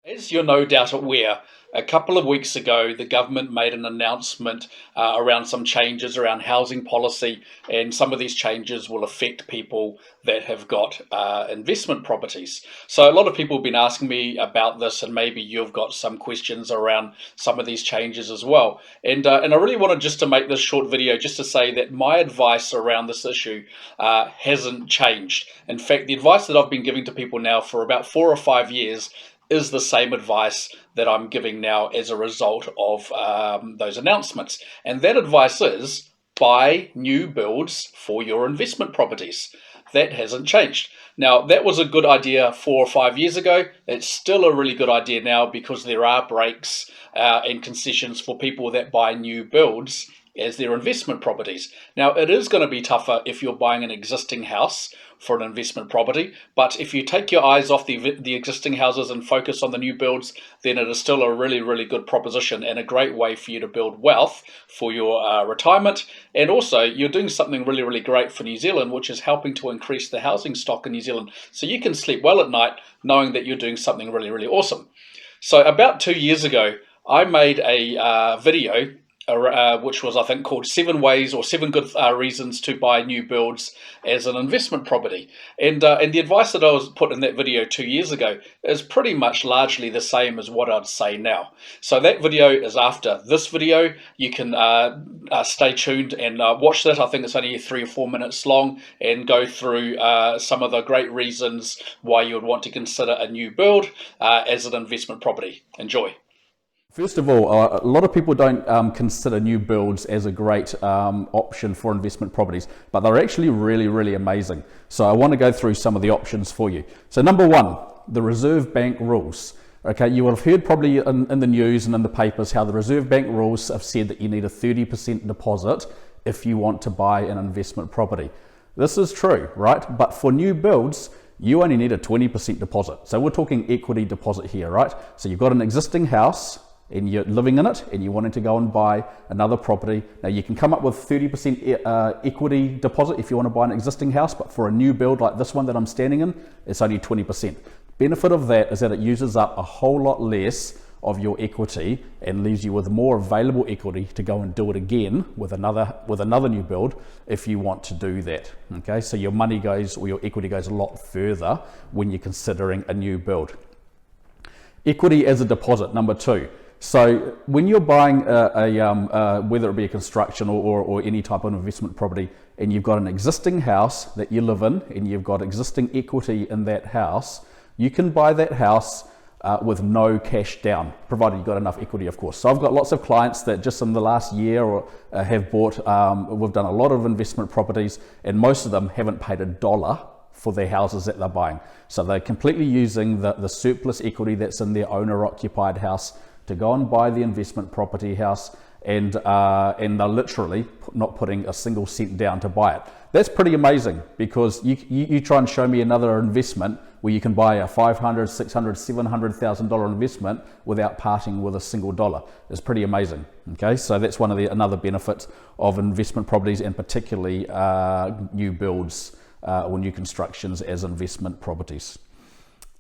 As you're no doubt aware, a couple of weeks ago, the government made an announcement around some changes around housing policy, and some of these changes will affect people that have got investment properties. So, a lot of people have been asking me about this, and maybe you've got some questions around some of these changes as well. And I really wanted just to make this short video just to say that my advice around this issue hasn't changed. In fact, the advice that I've been giving to people now for about 4 or 5 years is the same advice that I'm giving now as a result of those announcements. And that advice is buy new builds for your investment properties. That hasn't changed. Now, that was a good idea 4 or 5 years ago. It's still a really good idea now because there are breaks and concessions for people that buy new builds as their investment properties. Now, it is going to be tougher if you're buying an existing house for an investment property, but if you take your eyes off the existing houses and focus on the new builds, then it is still a really, really good proposition and a great way for you to build wealth for your retirement. And also, you're doing something really, really great for New Zealand, which is helping to increase the housing stock in New Zealand. So you can sleep well at night knowing that you're doing something really, really awesome. So about 2 years ago, I made a video which was, I think, called 7 Ways or 7 Good Reasons to Buy New Builds as an Investment Property. And the advice that I was put in that video 2 years ago is pretty much largely the same as what I'd say now. So that video is after this video. You can stay tuned and watch that. I think it's only 3 or 4 minutes long, and go through some of the great reasons why you would want to consider a new build as an investment property. Enjoy. First of all, a lot of people don't consider new builds as a great option for investment properties, but they're actually really, really amazing. So I want to go through some of the options for you. So number one, the Reserve Bank rules. Okay, you will have heard probably in the news and in the papers how the Reserve Bank rules have said that you need a 30% deposit if you want to buy an investment property. This is true, right? But for new builds, you only need a 20% deposit. So we're talking equity deposit here, right? So you've got an existing house and you're living in it and you wanted to go and buy another property. Now you can come up with 30% equity deposit if you want to buy an existing house, but for a new build like this one that I'm standing in, it's only 20%. Benefit of that is that it uses up a whole lot less of your equity and leaves you with more available equity to go and do it again with another new build if you want to do that. Okay, so your money goes, or your equity goes a lot further when you're considering a new build. Equity as a deposit, number two. So when you're buying whether it be a construction or any type of investment property, and you've got an existing house that you live in and you've got existing equity in that house, you can buy that house with no cash down, provided you've got enough equity, of course. So I've got lots of clients that just in the last year have bought, we've done a lot of investment properties, and most of them haven't paid $1 for their houses that they're buying. So they're completely using the surplus equity that's in their owner-occupied house to go and buy the investment property house, and they're literally not putting a single cent down to buy it. That's pretty amazing, because you try and show me another investment where you can buy a $500,000, $600,000, $700,000 investment without parting with a single dollar. It's pretty amazing. Okay, so that's another benefit of investment properties, and particularly new builds or new constructions as investment properties.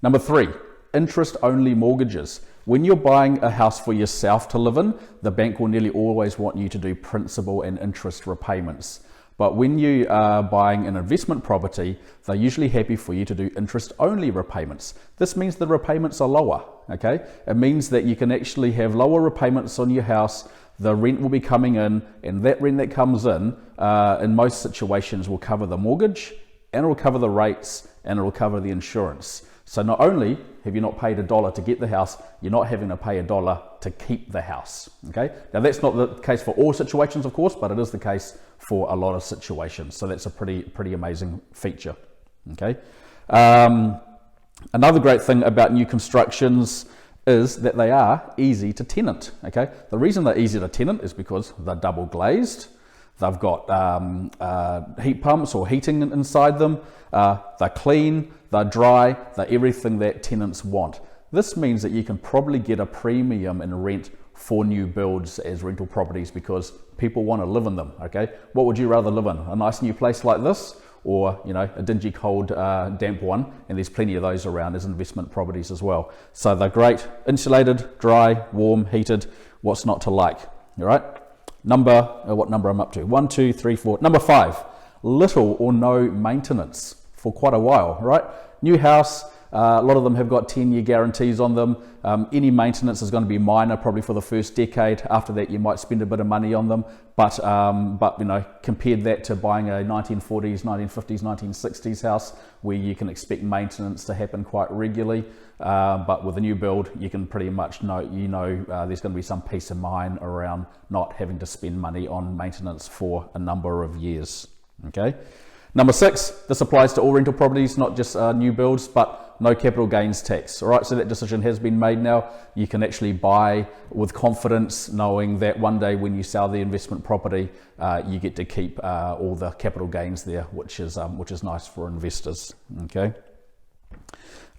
Number three, interest-only mortgages. When you're buying a house for yourself to live in, the bank will nearly always want you to do principal and interest repayments. But when you are buying an investment property, they're usually happy for you to do interest-only repayments. This means the repayments are lower, okay? It means that you can actually have lower repayments on your house, the rent will be coming in, and that rent that comes in most situations will cover the mortgage, and it will cover the rates, and it will cover the insurance. So not only have you not paid $1 to get the house, you're not having to pay $1 to keep the house. Okay. Now that's not the case for all situations, of course, but it is the case for a lot of situations. So that's a pretty amazing feature. Okay. Another great thing about new constructions is that they are easy to tenant. Okay. The reason they're easy to tenant is because they're double glazed. They've got heat pumps or heating inside them. They're clean, they're dry, they're everything that tenants want. This means that you can probably get a premium in rent for new builds as rental properties because people want to live in them, okay? What would you rather live in? A nice new place like this, or a dingy, cold, damp one, and there's plenty of those around as investment properties as well. So they're great, insulated, dry, warm, heated. What's not to like? All right. What number I'm up to? 1, 2, 3, 4. Number 5, little or no maintenance for quite a while. Right. New house. A lot of them have got 10-year guarantees on them. Any maintenance is going to be minor, probably for the first decade. After that, you might spend a bit of money on them. But compared that to buying a 1940s, 1950s, 1960s house, where you can expect maintenance to happen quite regularly. But with a new build, you can pretty much know, there's going to be some peace of mind around not having to spend money on maintenance for a number of years. Okay. Number 6, this applies to all rental properties, not just new builds, but no capital gains tax. All right, so that decision has been made now. You can actually buy with confidence, knowing that one day when you sell the investment property, you get to keep all the capital gains there, which is nice for investors. Okay.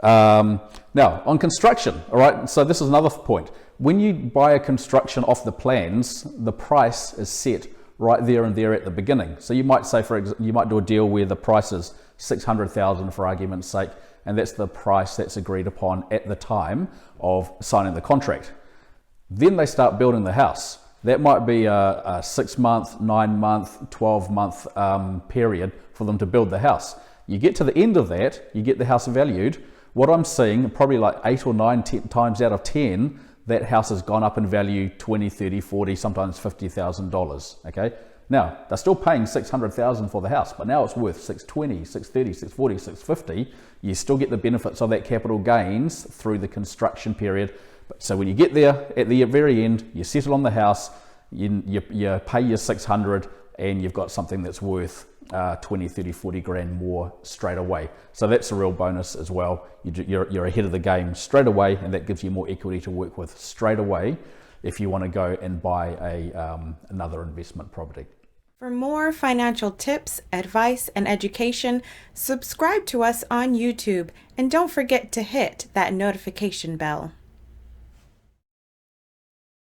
Now on construction, all right. So this is another point. When you buy a construction off the plans, the price is set right there and there at the beginning. So you might say, you might do a deal where the price is $600,000 for argument's sake, and that's the price that's agreed upon at the time of signing the contract. Then they start building the house. That might be a 6-month, 9-month, 12-month period for them to build the house. You get to the end of that, you get the house valued. What I'm seeing, probably like 8 or 9 times out of 10, that house has gone up in value 20, 30, 40, sometimes $50,000. Okay. Now they're still paying $600,000 for the house, but now it's worth $620, $630, $640, $650. You still get the benefits of that capital gains through the construction period. So when you get there at the very end, you settle on the house, you pay your $600, and you've got something that's worth 20, 30, 40 grand more straight away. So that's a real bonus as well. You're ahead of the game straight away, and that gives you more equity to work with straight away if you want to go and buy another investment property. For more financial tips, advice, and education, subscribe to us on YouTube, and don't forget to hit that notification bell.